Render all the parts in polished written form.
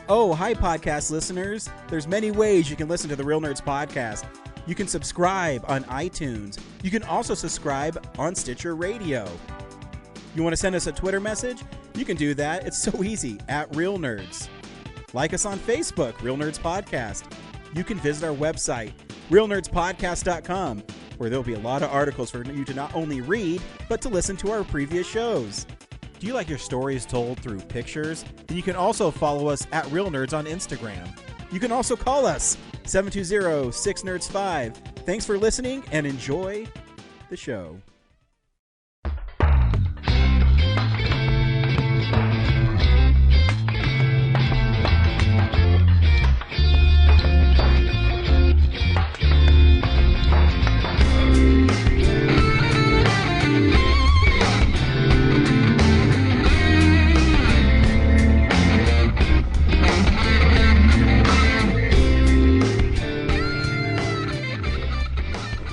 Oh, hi, podcast listeners. There's many ways you can listen to the Real Nerds podcast. You can subscribe on iTunes. You can also subscribe on Stitcher Radio. You want to send us a Twitter message? You can do that. It's so easy, at Real Nerds. Like us on Facebook, Real Nerds Podcast. You can visit our website, realnerdspodcast.com, where there'll be a lot of articles for you to not only read, but to listen to our previous shows. Do you like your stories told through pictures? Then you can also follow us at Real Nerds on Instagram. You can also call us, 720-6nerds5. Thanks for listening and enjoy the show.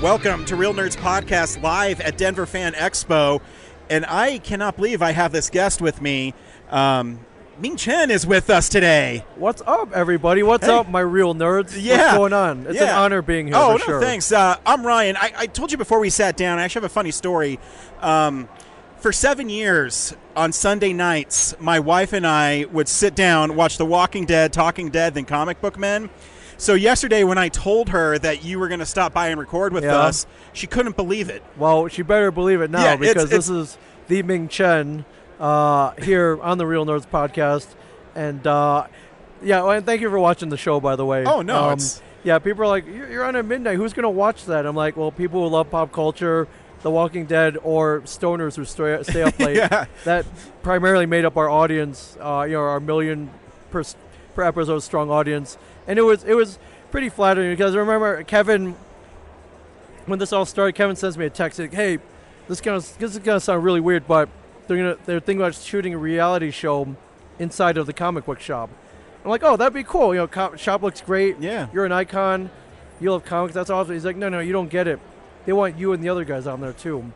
Welcome to Real Nerds Podcast live at Denver FanExpo, and I cannot believe I have this guest with me. Ming Chen is with us today. What's up, everybody? What's up, my real nerds? Yeah. What's going on? It's an honor being here, for sure. Thanks. I'm Ryan. I told you before we sat down, I actually have a funny story. For 7 years, on Sunday nights, my wife and I would sit down, watch The Walking Dead, Talking Dead, then Comic Book Men. So yesterday when I told her that you were going to stop by and record with us, she couldn't believe it. Well, she better believe it now, because this is the Ming Chen here on the Real Nerds Podcast. And, and thank you for watching the show, by the way. Oh, no. People are like, you're on at midnight. Who's going to watch that? I'm like, well, people who love pop culture, The Walking Dead, or stoners who stay up late. That primarily made up our audience, our million per episode strong audience. And it was pretty flattering, because I remember Kevin, when this all started, Kevin sends me a text like, "Hey, this is gonna sound really weird, but they're thinking about shooting a reality show inside of the comic book shop." I'm like, "Oh, that'd be cool. Shop looks great. Yeah, you're an icon. You love comics. That's awesome." He's like, "No, you don't get it. They want you and the other guys on there too."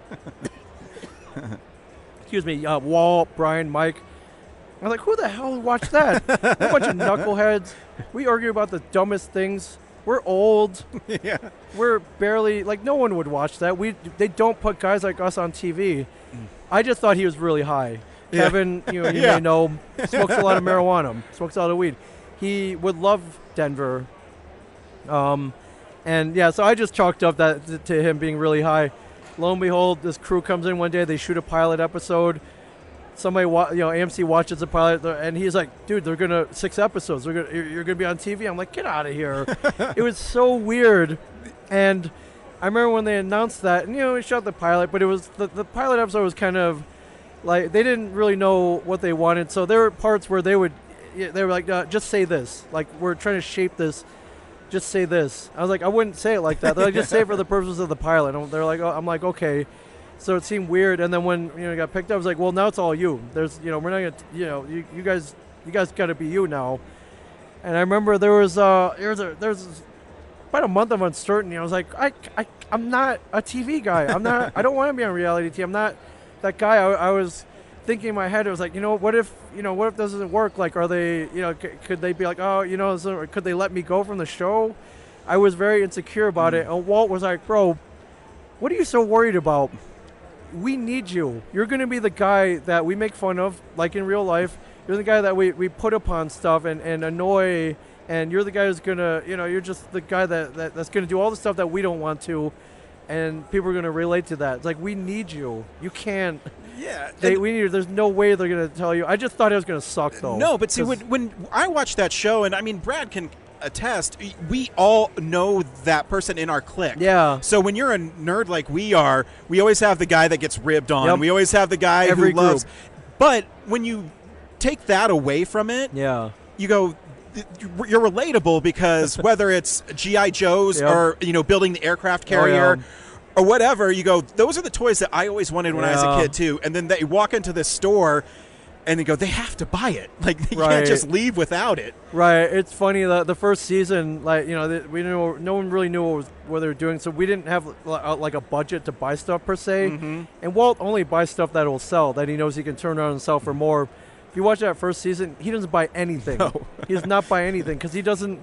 Excuse me, Walt, Brian, Mike. I'm like, who the hell would watch that? A bunch of knuckleheads. We argue about the dumbest things. We're old. Yeah. We're barely, no one would watch that. They don't put guys like us on TV. I just thought he was really high. Yeah. Kevin, you may know, smokes a lot of marijuana, smokes a lot of weed. He would love Denver. So I just chalked up that to him being really high. Lo and behold, this crew comes in one day. They shoot a pilot episode. Somebody, AMC watches the pilot, and he's like, "Dude, they're gonna 6 episodes. You're gonna be on TV." I'm like, "Get out of here!" It was so weird, and I remember when they announced that, and we shot the pilot, but it was the pilot episode was kind of like they didn't really know what they wanted. So there were parts where they were like, "Just say this. Like, we're trying to shape this. Just say this." I was like, "I wouldn't say it like that." They're like, "Just say it for the purposes of the pilot." And they're like, "I'm like, okay." So it seemed weird, and then when it got picked up, I was like, "Well, now it's all you. There's, we're not gonna, you guys got to be you now." And I remember there was about a month of uncertainty. I was like, I'm not a TV guy. I don't want to be on reality TV. I'm not that guy. I was thinking in my head, it was like, what if this doesn't work? Like, are they, could they be like, could they let me go from the show? I was very insecure about it, and Walt was like, "Bro, what are you so worried about? We need you. You're going to be the guy that we make fun of, like in real life. You're the guy that we put upon stuff and annoy, and you're the guy who's going to, you're just the guy that's going to do all the stuff that we don't want to, and people are going to relate to that. It's like, we need you. You can't." Yeah. We need you. There's no way they're going to tell you. I just thought it was going to suck, though. No, but see, when I watched that show, and I mean, Brad can attest, we all know that person in our clique. Yeah. So when you're a nerd like we are, we always have the guy that gets ribbed on. Yep. We always have the guy who loves. But when you take that away from it, you go, you're relatable, because whether it's G.I. Joes or building the aircraft carrier or whatever, you go, those are the toys that I always wanted when I was a kid too. And then they walk into this store and they go, they have to buy it. Like, they can't just leave without it. Right. It's funny that the first season, we knew no one really knew what they were doing, so we didn't have like a budget to buy stuff per se. Mm-hmm. And Walt only buys stuff that will sell, that he knows he can turn around and sell for more. If you watch that first season, he doesn't buy anything. No. He does not buy anything because he doesn't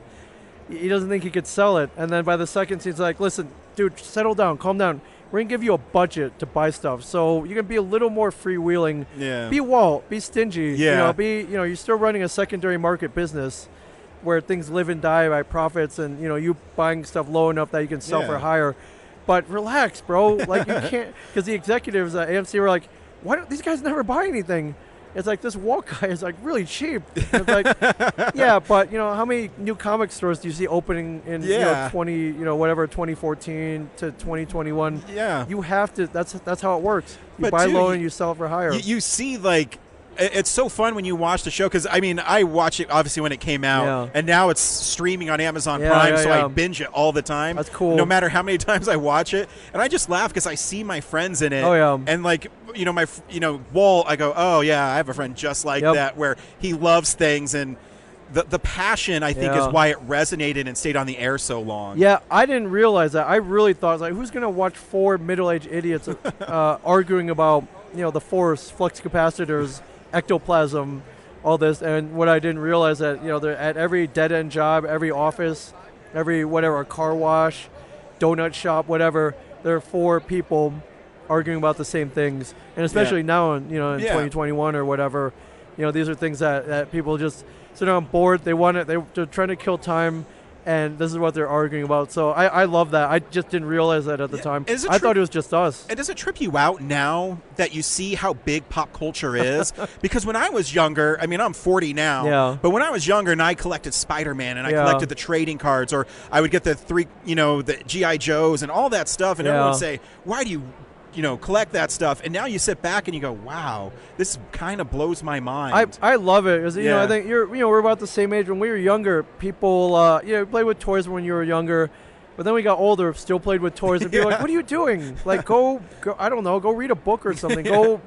think he could sell it. And then by the second season, he's like, listen, dude, settle down, calm down. We're going to give you a budget to buy stuff. So you can be a little more freewheeling. Yeah. Be Walt. Be stingy. Yeah. You're still running a secondary market business where things live and die by profits and, you buying stuff low enough that you can sell for higher. But relax, bro. Like, you can't. Because the executives at AMC were like, why don't these guys never buy anything? It's like, this Walt guy is like really cheap. It's like, yeah, but how many new comic stores do you see opening in 2014 to 2021? Yeah, you have to. That's how it works. You but buy dude, low and you sell it for higher. You see, like, it's so fun when you watch the show because I watched it obviously when it came out, and now it's streaming on Amazon Prime, so I binge it all the time. That's cool. No matter how many times I watch it, and I just laugh because I see my friends in it. Oh yeah, and like Walt, I go, oh yeah, I have a friend just like that where he loves things and. The passion, I think, is why it resonated and stayed on the air so long. Yeah, I didn't realize that. I really thought, like, who's going to watch four middle-aged idiots arguing about, the force, flux capacitors, ectoplasm, all this. And what I didn't realize that, they're at every dead-end job, every office, every whatever, car wash, donut shop, whatever, there are four people arguing about the same things. And especially now in 2021 or whatever, these are things that people just sit on board. They're trying to kill time, and this is what they're arguing about. So I love that. I just didn't realize that at the time. I thought it was just us. And does it trip you out now that you see how big pop culture is? Because when I was younger, I'm 40 now, but when I was younger and I collected Spider-Man and I collected the trading cards, or I would get the the G.I. Joes and all that stuff, and everyone would say, why do you collect that stuff? And now you sit back and you go, wow, this kind of blows my mind. I love it because I think we're about the same age. When we were younger, people played with toys when you were younger, but then we got older, still played with toys, and people were like, what are you doing? Like, go I don't know, go read a book or something. Go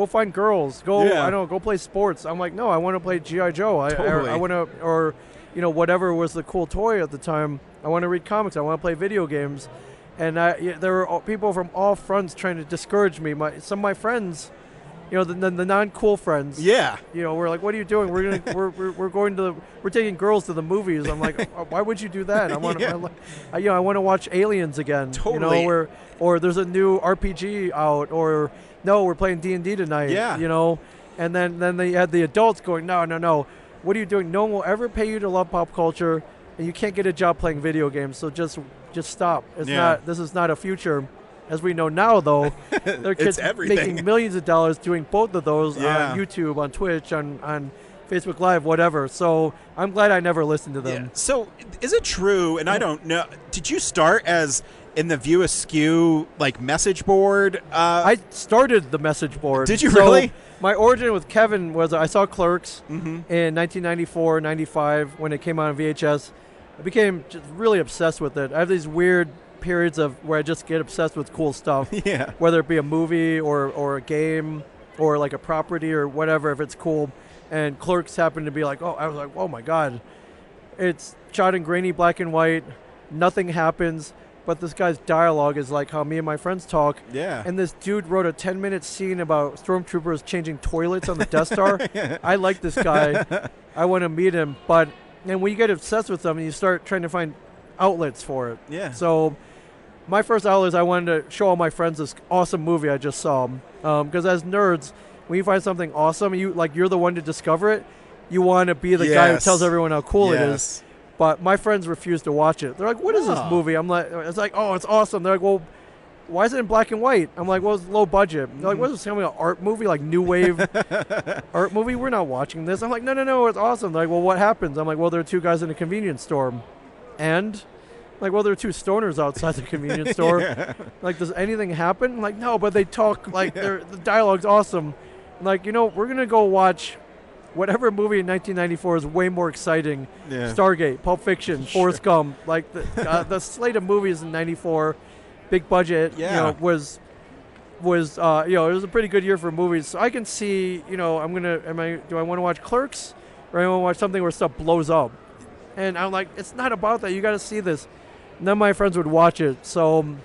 find girls. I don't know, go play sports. I'm like, no, I want to play G.I. Joe. Totally. I want to, or whatever was the cool toy at the time. I want to read comics. I want to play video games. And there were people from all fronts trying to discourage me. Some of my friends, the non-cool friends. Yeah. We're like, what are you doing? We're taking girls to the movies. I'm like, why would you do that? I want to watch Aliens again. Totally. Or there's a new RPG out. Or no, we're playing D&D tonight. Yeah. And then they had the adults going, no. What are you doing? No one will ever pay you to love pop culture, and you can't get a job playing video games. So just stop. This is not a future. As we know now, though, there are kids making millions of dollars doing both of those on YouTube, on Twitch, on Facebook Live, whatever. So I'm glad I never listened to them. Yeah. So is it true, and I don't know, did you start as in the View Askew message board? I started the message board. Did you really? My origin with Kevin was I saw Clerks in 1994, 95 when it came out on VHS. I became just really obsessed with it. I have these weird periods where I just get obsessed with cool stuff. Yeah. Whether it be a movie or a game or a property or whatever, if it's cool. And Clerks happened to be I was like, oh my God. It's shot in grainy black and white. Nothing happens. But this guy's dialogue is like how me and my friends talk. Yeah. And this dude wrote a 10-minute scene about stormtroopers changing toilets on the Death Star. I like this guy. I want to meet him. And when you get obsessed with them, you start trying to find outlets for it. Yeah. So my first outlet is I wanted to show all my friends this awesome movie I just saw. Because as nerds, when you find something awesome, you're the one to discover it. You want to be the guy who tells everyone how cool it is. But my friends refuse to watch it. They're like, what is this movie? I'm like, it's like, oh, it's awesome. They're like, well, why is it in black and white? I'm like, well, it's low budget. They're like, what is this, an art movie, new wave art movie? We're not watching this. I'm like, no, it's awesome. They're like, well, what happens? I'm like, well, there are two guys in a convenience store. And? Well, there are two stoners outside the convenience store. Does anything happen? I'm like, no, but they talk, the dialogue's awesome. I'm like, we're going to go watch whatever movie in 1994 is way more exciting. Yeah. Stargate, Pulp Fiction, Forrest Gump. The slate of movies in 94, big budget, was it was a pretty good year for movies. So I can see, do I want to watch Clerks or I want to watch something where stuff blows up? And I'm like, it's not about that. You got to see this. None of my friends would watch it. So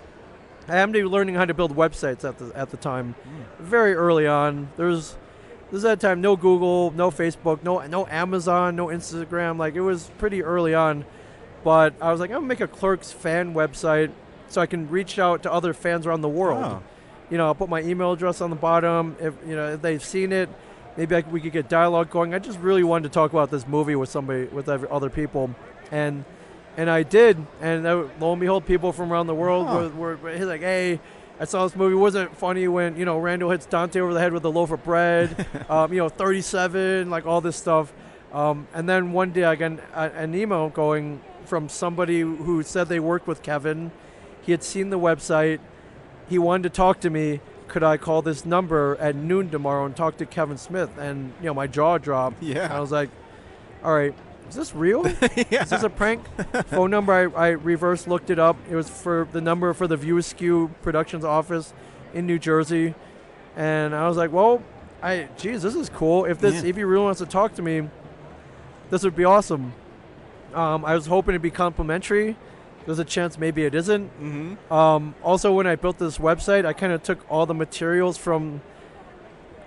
I am learning how to build websites at the time. Very early on. There's This is that time, no Google, no Facebook, no Amazon, no Instagram. Like, it was pretty early on. But I was like, I'm going to make a Clerks fan website so I can reach out to other fans around the world. Oh. You know, I'll put my email address on the bottom. If they've seen it, maybe we could get dialogue going. I just really wanted to talk about this movie with other people. And I did. And lo and behold, people from around the world were like, hey, I saw this movie. Wasn't it funny when, Randall hits Dante over the head with a loaf of bread? 37, like all this stuff. And then one day I got an email going from somebody who said they worked with Kevin. He had seen the website. He wanted to talk to me. Could I call this number at noon tomorrow and talk to Kevin Smith? And, my jaw dropped. Yeah. I was like, all right, is this real? Yeah. Is this a prank? Phone number, I reverse looked it up. It was for the number for the View Askew Productions office in New Jersey. And I was like, well, this is cool. If he really wants to talk to me, this would be awesome. I was hoping it'd be complimentary. There's a chance maybe it isn't. Mm-hmm. Also, when I built this website, I kind of took all the materials from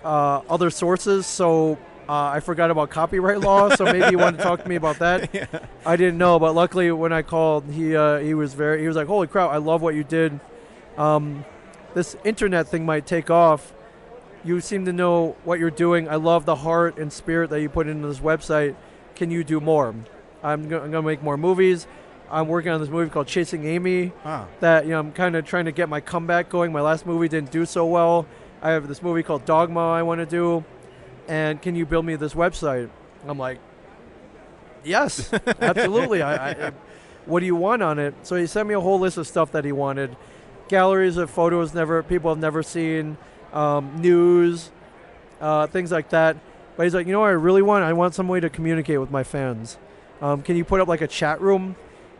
other sources, so I forgot about copyright law, so maybe he wanted to talk to me about that. Yeah. I didn't know, but luckily when I called, he was like, holy crap, I love what you did. This internet thing might take off. You seem to know what you're doing. I love the heart and spirit that you put into this website. Can you do more? I'm going to make more movies. I'm working on this movie called Chasing Amy that, I'm kind of trying to get my comeback going. My last movie didn't do so well. I have this movie called Dogma I want to do. And can you build me this website? I'm like, yes, absolutely. What do you want on it? So he sent me a whole list of stuff that he wanted. Galleries of photos people have never seen, news, things like that. But he's like, what I really want? I want some way to communicate with my fans. Can you put up like a chat room?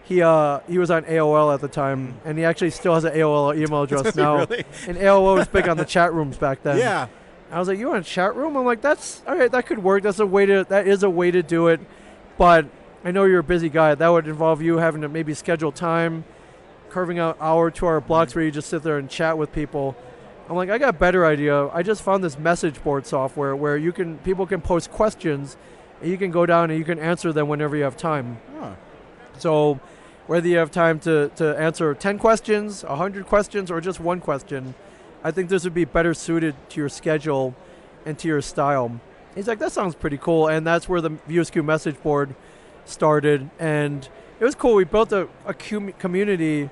He was on AOL at the time, and he actually still has an AOL email address now. Really? And AOL was big on the chat rooms back then. Yeah. I was like, you want a chat room? I'm like, that's all right. That could work. That is a way to do it. But I know you're a busy guy. That would involve you having to maybe schedule time, carving out hour, 2 hour blocks where you just sit there and chat with people. I'm like, I got a better idea. I just found this message board software where people can post questions, and you can go down and you can answer them whenever you have time. Huh. So whether you have time to answer 10 questions, 100 questions, or just one question, I think this would be better suited to your schedule and to your style. He's like, that sounds pretty cool. And that's where the View Askew message board started. And it was cool. We built a community.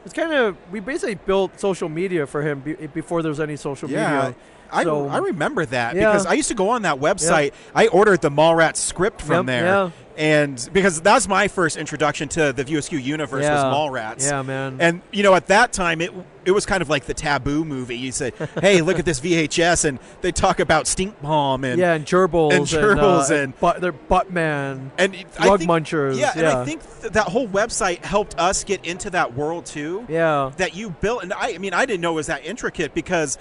It's we basically built social media for him before there was any social media. I remember that because I used to go on that website. I ordered the Mallrats script from there. Yeah. And because that's my first introduction to the View Askew universe was Mallrats. Yeah, man. And, at that time, it was kind of like the taboo movie. You said, hey, look at this VHS, and they talk about stink palm and gerbils. And they're Buttman and Rug Munchers. Yeah, and I think that whole website helped us get into that world, too. Yeah. That you built. And I didn't know it was that intricate because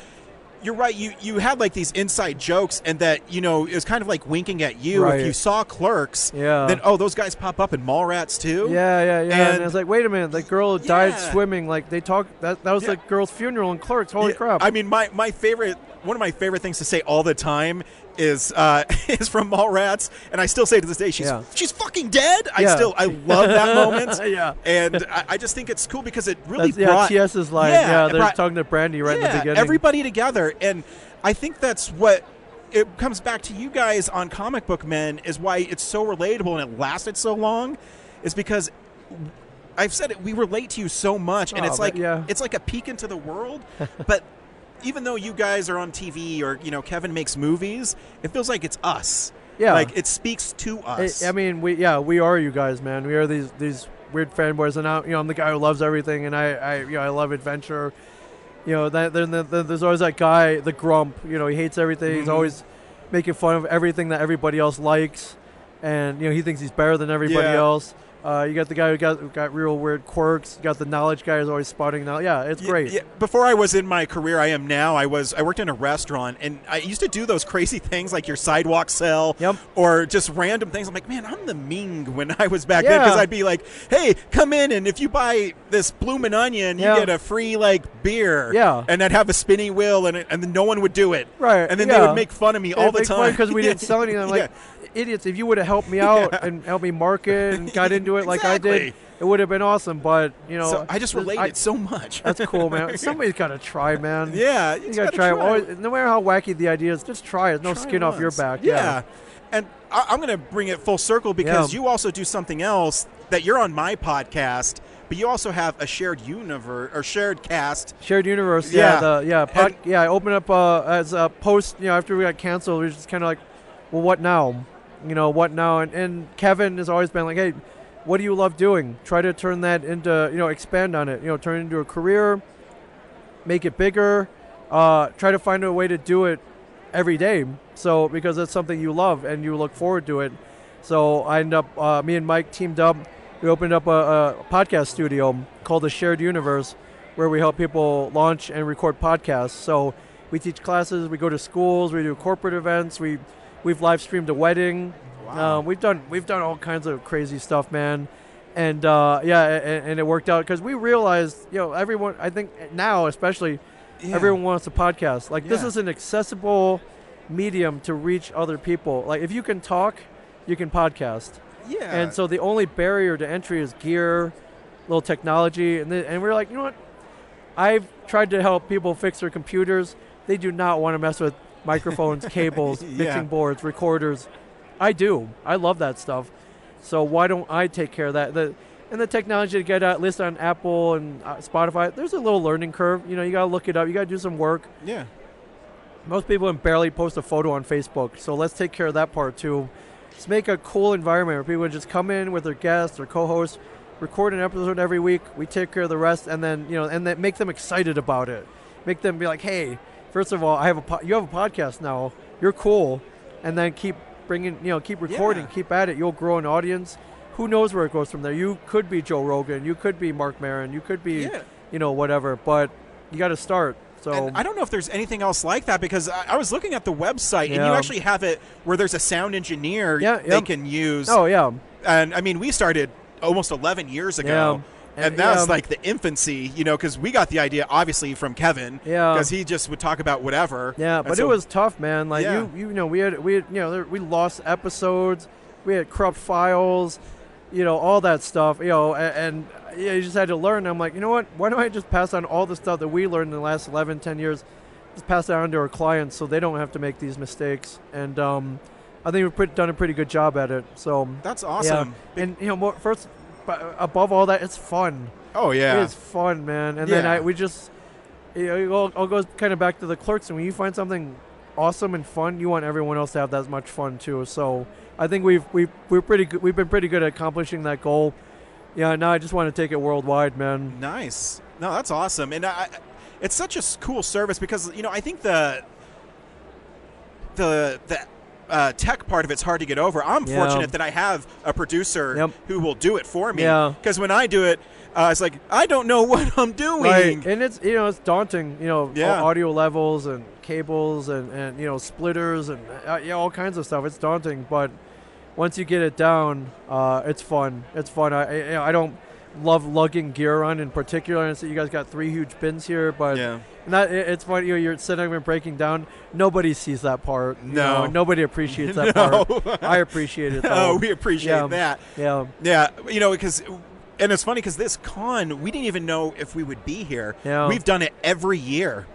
you're right. You had like these inside jokes, and that it was kind of like winking at you. Right. If you saw Clerks, then those guys pop up in Mallrats too. Yeah. And I was like, wait a minute, the girl died swimming. Like they talk that was the girl's funeral in Clerks. Holy crap! I mean, one of my favorite things to say all the time is from Mallrats, and I still say to this day, she's fucking dead. I love that moment. And I just think it's cool because it really brought TS's line. They're talking to Brandy right in the beginning. Everybody together, and I think that's what it comes back to. You guys on Comic Book Men is why it's so relatable and it lasted so long, is because I've said it. We relate to you so much, and it's like a peek into the world, but. Even though you guys are on TV or, Kevin makes movies, it feels like it's us. Yeah. Like, it speaks to us. I mean, we are you guys, man. We are these weird fanboys. And I'm the guy who loves everything, and I love adventure. There's always that guy, the grump. He hates everything. Mm-hmm. He's always making fun of everything that everybody else likes. And, he thinks he's better than everybody else. You got the guy who got real weird quirks. You got the knowledge guy who's always spotting now. Yeah, it's great. Yeah. Before I was in my career, I am now. I worked in a restaurant, and I used to do those crazy things like your sidewalk sell, or just random things. I'm like, man, I'm the Ming when I was back then, because I'd be like, hey, come in, and if you buy this bloomin' onion, you get a free beer. Yeah, and I'd have a spinning wheel, and then no one would do it. Right, and then they would make fun of me all the time because we didn't sell anything. I'm like, idiots! If you would have helped me out and helped me market and got into it like I did, it would have been awesome. But so I just related so much. That's cool, man. Somebody's got to try, man. Yeah, you got to try. Always, no matter how wacky the idea is, just try it. No skin off your back. Yeah. And I'm going to bring it full circle because you also do something else that you're on my podcast. But you also have a shared universe or shared cast. Shared universe, I opened up as a post. After we got canceled, we were just kind of like, well, what now? What now? And Kevin has always been like, hey, what do you love doing? Try to turn that into, expand on it. Turn it into a career, make it bigger. Try to find a way to do it every day. So because it's something you love and you look forward to it. So I ended up, me and Mike teamed up. We opened up a podcast studio called The Shared Universe, where we help people launch and record podcasts. So we teach classes, we go to schools, we do corporate events, we've live streamed a wedding. Wow. We've done all kinds of crazy stuff, man. And and it worked out because we realized, everyone, I think now especially, everyone wants a podcast. This is an accessible medium to reach other people. Like if you can talk, you can podcast. Yeah. And so the only barrier to entry is gear, little technology, and we're like, you know what? I've tried to help people fix their computers. They do not want to mess with microphones, cables, mixing boards, recorders. I do. I love that stuff. So why don't I take care of that? And the technology to get at least on Apple and Spotify, there's a little learning curve. You got to look it up. You got to do some work. Yeah. Most people can barely post a photo on Facebook, so let's take care of that part too. Let's make a cool environment where people just come in with their guests or co-hosts, record an episode every week. We take care of the rest, and then and then make them excited about it. Make them be like, "Hey, first of all, you have a podcast now. You're cool," and then keep bringing, keep recording, keep at it. You'll grow an audience. Who knows where it goes from there? You could be Joe Rogan. You could be Mark Maron. You could be, whatever. But you got to start. So and I don't know if there's anything else like that because I was looking at the website and you actually have it where there's a sound engineer they can use. Oh, yeah. And, I mean, we started almost 11 years ago. And that was like the infancy, because we got the idea, obviously, from Kevin. Yeah. Because he just would talk about whatever. Yeah, but it was tough, man. Like, we lost episodes. We had corrupt files, all that stuff, and you just had to learn. I'm like, you know what? Why don't I just pass on all the stuff that we learned in the last 11, 10 years, just pass it on to our clients so they don't have to make these mistakes. And I think we've done a pretty good job at it. So that's awesome. Yeah. And, first, above all that, it's fun. Oh, yeah. It's fun, man. And then we just, it all goes kind of back to the clerks. And when you find something awesome and fun, you want everyone else to have that much fun, too. So I think we're pretty good. We've been pretty good at accomplishing that goal. Yeah, now I just want to take it worldwide, man. Nice. No, that's awesome. And it's such a cool service because, I think the tech part of it's hard to get over. I'm fortunate that I have a producer who will do it for me. Because when I do it, it's like, I don't know what I'm doing. Right. And it's, it's daunting, audio levels and cables and splitters and all kinds of stuff. It's daunting, but once you get it down, it's fun. It's fun. I don't love lugging gear on in particular. And so you guys got 3 huge bins here, but it's fun. You're sitting and breaking down. Nobody sees that part. No, nobody appreciates that part. I appreciate it, though. Oh, we appreciate that. Yeah. Because. And it's funny because this con, we didn't even know if we would be here. Yeah. We've done it every year.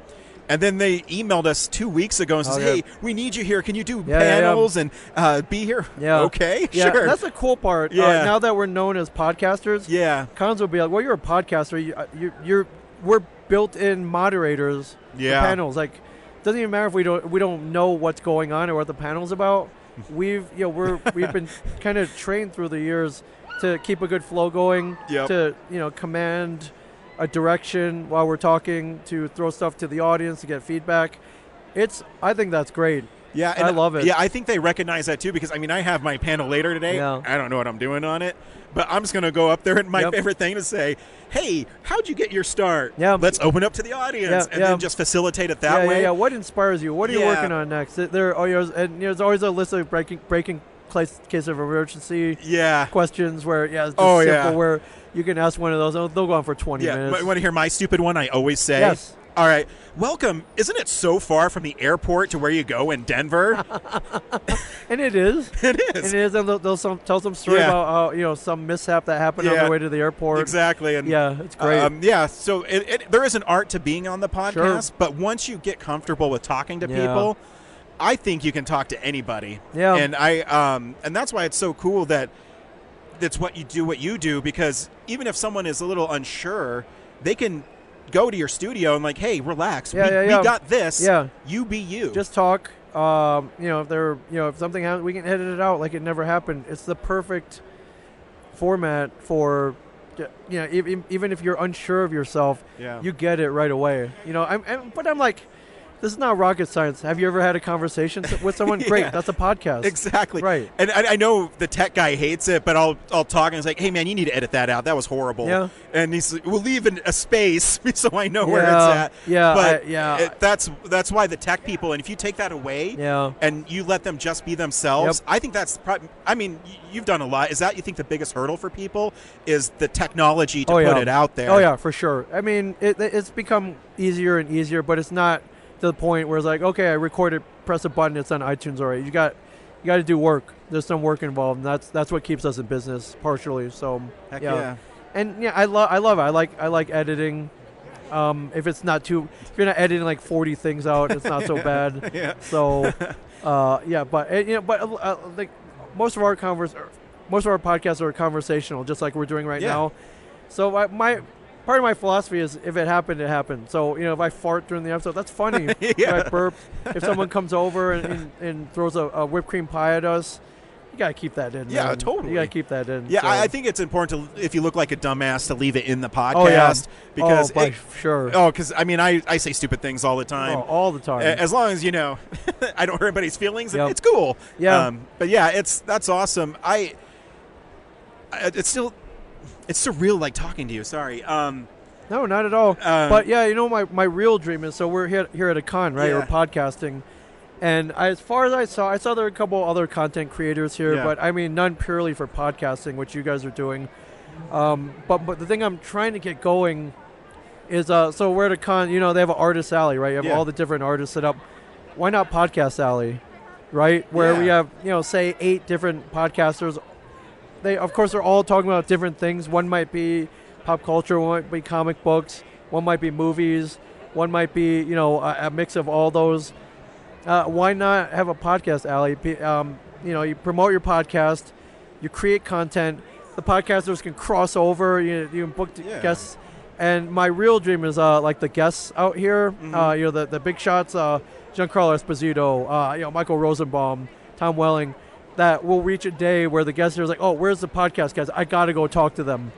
And then they emailed us 2 weeks ago and said, hey, we need you here. Can you do panels and be here? Yeah. Okay, yeah, sure. That's the cool part. Yeah. Now that we're known as podcasters, cons will be like, well, you're a podcaster. We're built-in moderators for panels. Like, it doesn't even matter if we don't know what's going on or what the panel's about. We've been kind of trained through the years to keep a good flow going, to command a direction while we're talking, to throw stuff to the audience to get feedback. I think that's great. Yeah, and I love it. Yeah, I think they recognize that too, because I mean, I have my panel later today. Yeah. I don't know what I'm doing on it, but I'm just going to go up there and my favorite thing to say, hey, how'd you get your start? Yeah. Let's open up to the audience and then just facilitate it that way. Yeah. What inspires you? What are you working on next? There's always a list of breaking case of emergency questions where it's just simple where you can ask one of those. They'll go on for 20 minutes. You want to hear my stupid one I always say? Yes. All right. Welcome. Isn't it so far from the airport to where you go in Denver? And it is. It is. And it is. And they'll tell some story about how, some mishap that happened on the way to the airport. Exactly. And it's great. So there is an art to being on the podcast, but once you get comfortable with talking to people, I think you can talk to anybody. Yeah. And and that's why it's so cool that that's what you do, because even if someone is a little unsure, they can go to your studio and like, hey, relax. We got this. Yeah. You be you. Just talk. If something happens, we can edit it out like it never happened. It's the perfect format for, even if you're unsure of yourself, you get it right away. But I'm like, this is not rocket science. Have you ever had a conversation with someone? Great, that's a podcast. Exactly. Right. And I know the tech guy hates it, but I'll talk and it's like, hey, man, you need to edit that out. That was horrible. Yeah. And he's like, we'll leave a space so I know where it's at. Yeah. But that's why the tech people, and if you take that away and you let them just be themselves, I think that's you've done a lot. Is that, you think, the biggest hurdle for people is the technology to put it out there? Oh, yeah, for sure. I mean, it's become easier and easier, but it's not to the point where it's like, okay, I recorded, press a button, it's on iTunes already. You got to do work. There's some work involved, and that's what keeps us in business partially. So Heck yeah. And I love it. I like editing. If you're not editing like 40 things out, it's not so bad. Yeah. So like most of our podcasts are conversational, just like we're doing right now. So part of my philosophy is, if it happened, it happened. So, if I fart during the episode, that's funny. If I burp, if someone comes over and throws a whipped cream pie at us, you got to keep that in. Yeah, man. totally. You got to keep that in. Yeah, so. I think it's important to, if you look like a dumbass, to leave it in the podcast. Because sure. Oh, because, I say stupid things all the time. Oh, all the time. As long as, I don't hurt anybody's feelings, it's cool. Yeah. But yeah, that's awesome. It's surreal, like, talking to you. Sorry. No, not at all. But yeah, my real dream is, so we're here at a con, right? We're podcasting, and as far as I saw there were a couple other content creators here, but none purely for podcasting, which you guys are doing. But the thing I'm trying to get going is, so we're at a con. They have an artist alley, right? You have all the different artists set up. Why not podcast alley, right? Where we have say 8 different podcasters. They, of course, are all talking about different things. One might be pop culture, one might be comic books, one might be movies, one might be, a mix of all those. Why not have a podcast alley? You promote your podcast, you create content, the podcasters can cross over, you can book guests. And my real dream is like the guests out here, the big shots, Giancarlo Esposito, Michael Rosenbaum, Tom Welling, that will reach a day where the guests are like, oh, where's the podcast guys? I got to go talk to them.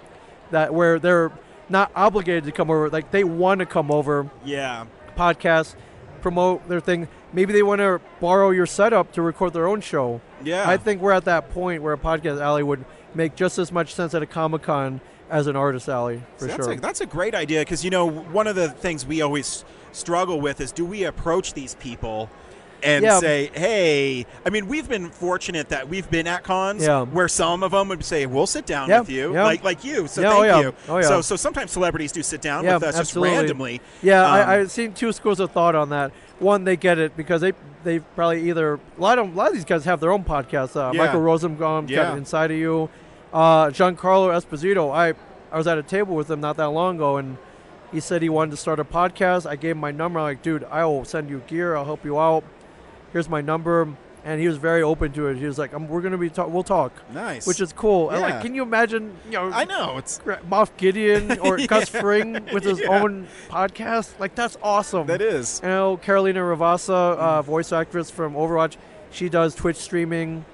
That where they're not obligated to come over. Like, they want to come over. Yeah. Podcast, promote their thing. Maybe they want to borrow your setup to record their own show. Yeah. I think we're at that point where a podcast alley would make just as much sense at a Comic-Con as an artist alley, for sure. That's a great idea, because, one of the things we always struggle with is, do we approach these people and say, hey, we've been fortunate that we've been at cons where some of them would say, we'll sit down with you, like you, so thank you. Oh, yeah. So sometimes celebrities do sit down with us just randomly. Yeah, I've seen 2 schools of thought on that. One, they get it because they probably either, a lot of these guys have their own podcasts. Michael Rosenbaum, got Inside of You. Giancarlo Esposito, I was at a table with him not that long ago, and he said he wanted to start a podcast. I gave him my number. I'm like, dude, I will send you gear. I'll help you out. Here's my number. And he was very open to it. He was like, we're going to be we'll talk. Nice. Which is cool. Yeah. And can you imagine, I know. It's Moff Gideon or Gus Fring with his own podcast? Like, that's awesome. That is. Carolina Ravassa, voice actress from Overwatch, she does Twitch streaming.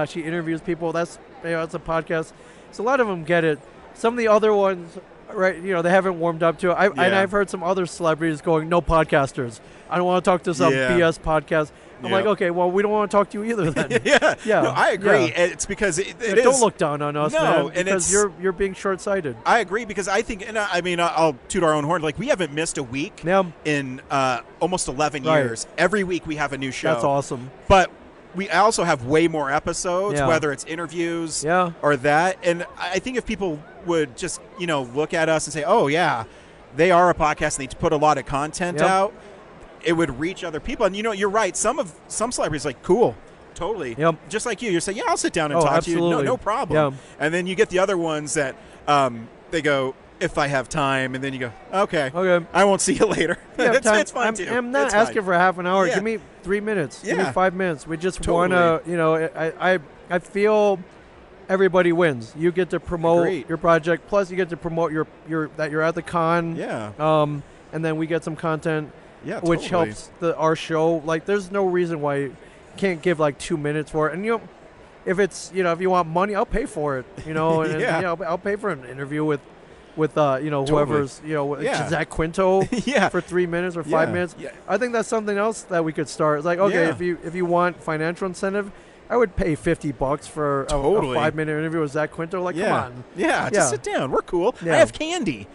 She interviews people. That's a podcast. So a lot of them get it. Some of the other ones, right, they haven't warmed up to it. And I've heard some other celebrities going, no podcasters. I don't want to talk to some BS podcast. I'm like, okay, well, we don't want to talk to you either then. Yeah. No, I agree. Yeah. It's because it is. Don't look down on us, man, and because you're being short-sighted. I agree because I think, and I mean, I'll toot our own horn. Like, we haven't missed a week in almost 11 years. Every week we have a new show. That's awesome. But we also have way more episodes, whether it's interviews or that. And I think if people would just, look at us and say, oh, yeah, they are a podcast and they put a lot of content out, it would reach other people. And, you're right. Some celebrities like, cool, totally. Yep. Just like you say, yeah, I'll sit down and talk to you. No problem. Yep. And then you get the other ones that they go, if I have time, and then you go, okay, I won't see you later. It's fine too. I'm not asking for half an hour. Give me 3 minutes. Give me 5 minutes. We just want to, I feel everybody wins. You get to promote your project, plus you get to promote your that you're at the con. Yeah. And then we get some content, which helps our show. Like, there's no reason why you can't give like 2 minutes for it. And if it's if you want money, I'll pay for it. And I'll pay for an interview with whoever's Zach Quinto for 3 minutes or 5 minutes. I think that's something else that we could start. It's like, okay, if you want financial incentive, I would pay $50 for a 5-minute interview with Zach Quinto. Like, come on. Just sit down. We're cool. I have candy.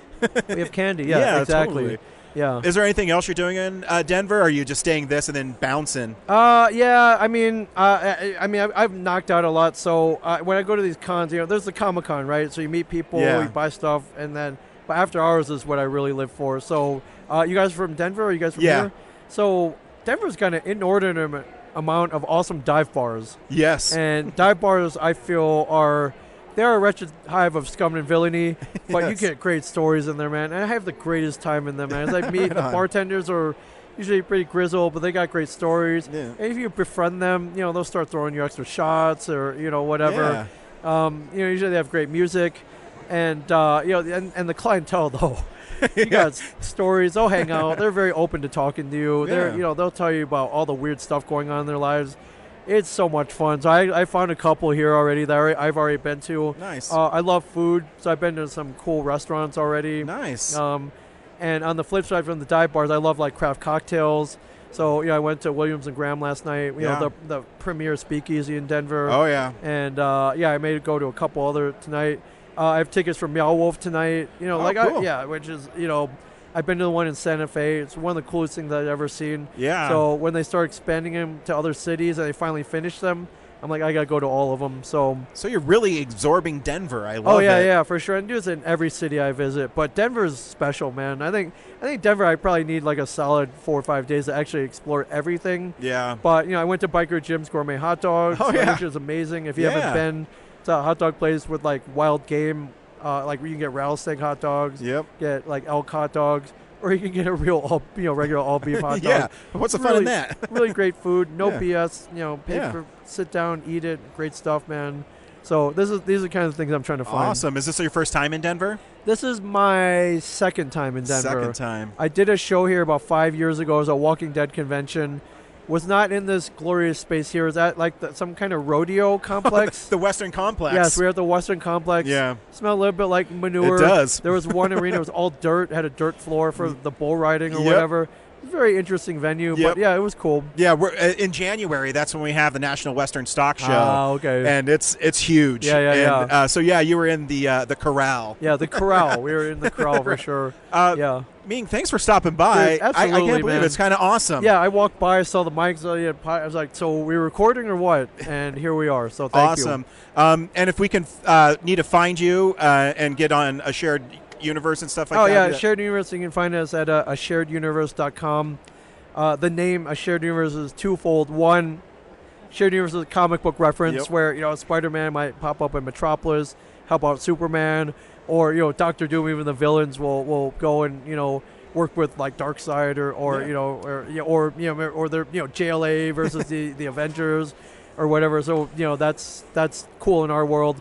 We have candy. Yeah, exactly. Totally. Yeah. Is there anything else you're doing in Denver? Or are you just staying this and then bouncing? I mean, I've knocked out a lot. So when I go to these cons, there's the Comic-Con, right? So you meet people, you buy stuff, and then but after hours is what I really live for. So you guys from Denver? Or are you guys from here? So Denver's got an inordinate amount of awesome dive bars. Yes. And dive bars, I feel, they're a wretched hive of scum and villainy, but you get great stories in there, man. And I have the greatest time in them, man. As I meet the bartenders are usually pretty grizzled, but they got great stories. Yeah. And if you befriend them, they'll start throwing you extra shots or whatever. Yeah. Usually they have great music, and and the clientele though. You got stories. They'll hang out. They're very open to talking to you. They're they'll tell you about all the weird stuff going on in their lives. It's so much fun. So I found a couple here already that I've already been to. Nice. I love food, so I've been to some cool restaurants already. Nice. And on the flip side from the dive bars, I love like craft cocktails. So I went to Williams and Graham last night. You know, the premier speakeasy in Denver. Oh yeah. And I made it go to a couple other tonight. I have tickets for Meow Wolf tonight. Cool. Which is I've been to the one in Santa Fe. It's one of the coolest things I've ever seen. Yeah. So when they start expanding them to other cities and they finally finish them, I'm like, I got to go to all of them. So you're really absorbing Denver. I love it. Oh, yeah, for sure. I do this in every city I visit. But Denver's special, man. I think Denver, I probably need like a solid 4 or 5 days to actually explore everything. Yeah. But, I went to Biker Jim's Gourmet Hot Dogs, which is amazing. If you haven't been, it's a hot dog place with like wild game. Like where you can get rattlesnake hot dogs, get like elk hot dogs, or you can get a real regular all beef hot dog. Yeah, what's the fun in that? Really great food, no BS. Pay for, sit down, eat it. Great stuff, man. So these are the kind of things I'm trying to find. Awesome. Is this your first time in Denver? This is my second time in Denver. Second time. I did a show here about 5 years ago. It was a Walking Dead convention. Was not in this glorious space here. Is that like some kind of rodeo complex? The Western Complex. Yes, we're at the Western Complex. Yeah. Smelled a little bit like manure. It does. There was one arena. It was all dirt. Had a dirt floor for the bull riding or whatever. It was a very interesting venue, but it was cool. Yeah, we're in January. That's when we have the National Western Stock Show. Oh, okay. And it's huge. Yeah. So you were in the corral. Yeah, the corral. We were in the corral for sure. Ming, thanks for stopping by. Dude, absolutely, I can't believe it. It's kind of awesome. Yeah, I walked by, I saw the mics. I was like, so we're recording or what? And here we are. So thank you. Awesome. And if we can need to find you and get on a shared universe and stuff like that. Oh, yeah, Shared Universe. You can find us at ashareduniverse.com. The name A Shared Universe is twofold. One, Shared Universe is a comic book reference where, Spider-Man might pop up in Metropolis, help out Superman, or, Doctor Doom, even the villains will go and, work with like Darkseid or their JLA versus the Avengers or whatever. So, that's cool in our world.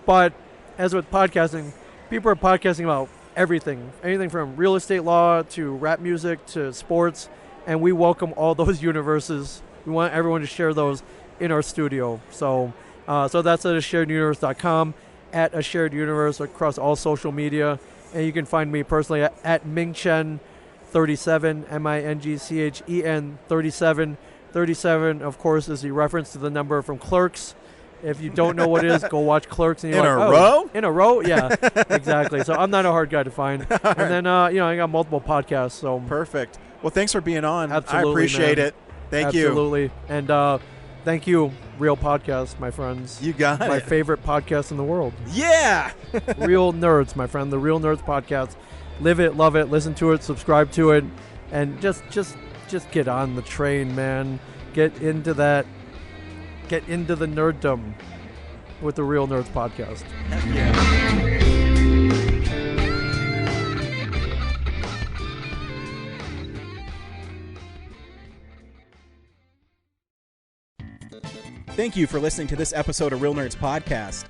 But as with podcasting, people are podcasting about anything from real estate law to rap music to sports, and we welcome all those universes. We want everyone to share those in our studio. So that's at ashareduniverse.com, at A Shared Universe across all social media. And you can find me personally at Ming Chen 37, MINGCHEN 37. 37, of course, is the reference to the number from Clerks. If you don't know what it is, go watch Clerks. And you're row? In a row? Yeah, exactly. So I'm not a hard guy to find. And then, I got multiple podcasts. So Perfect. Well, thanks for being on. Absolutely, I appreciate it. Thank you. Absolutely. And thank you, Real Podcast, my friends. You got my it. favorite podcast in the world. Yeah. Real Nerds, my friend. The Real Nerds Podcast. Live it, love it, listen to it, subscribe to it, and just get on the train, man. Get into that. Get into the nerddom with the Real Nerds Podcast. Yeah. Thank you for listening to this episode of Real Nerds Podcast.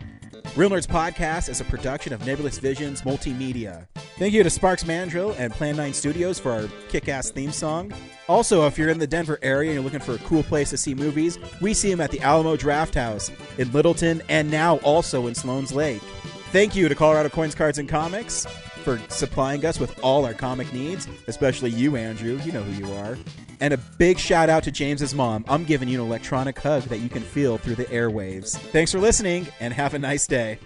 Real Nerds Podcast is a production of Nebulous Visions Multimedia. Thank you to Sparks Mandrill and Plan 9 Studios for our kick-ass theme song. Also, if you're in the Denver area and you're looking for a cool place to see movies, we see them at the Alamo Draft House in Littleton and now also in Sloan's Lake. Thank you to Colorado Coins, Cards, and Comics for supplying us with all our comic needs, especially you, Andrew. You know who you are. And a big shout out to James's mom. I'm giving you an electronic hug that you can feel through the airwaves. Thanks for listening, and have a nice day.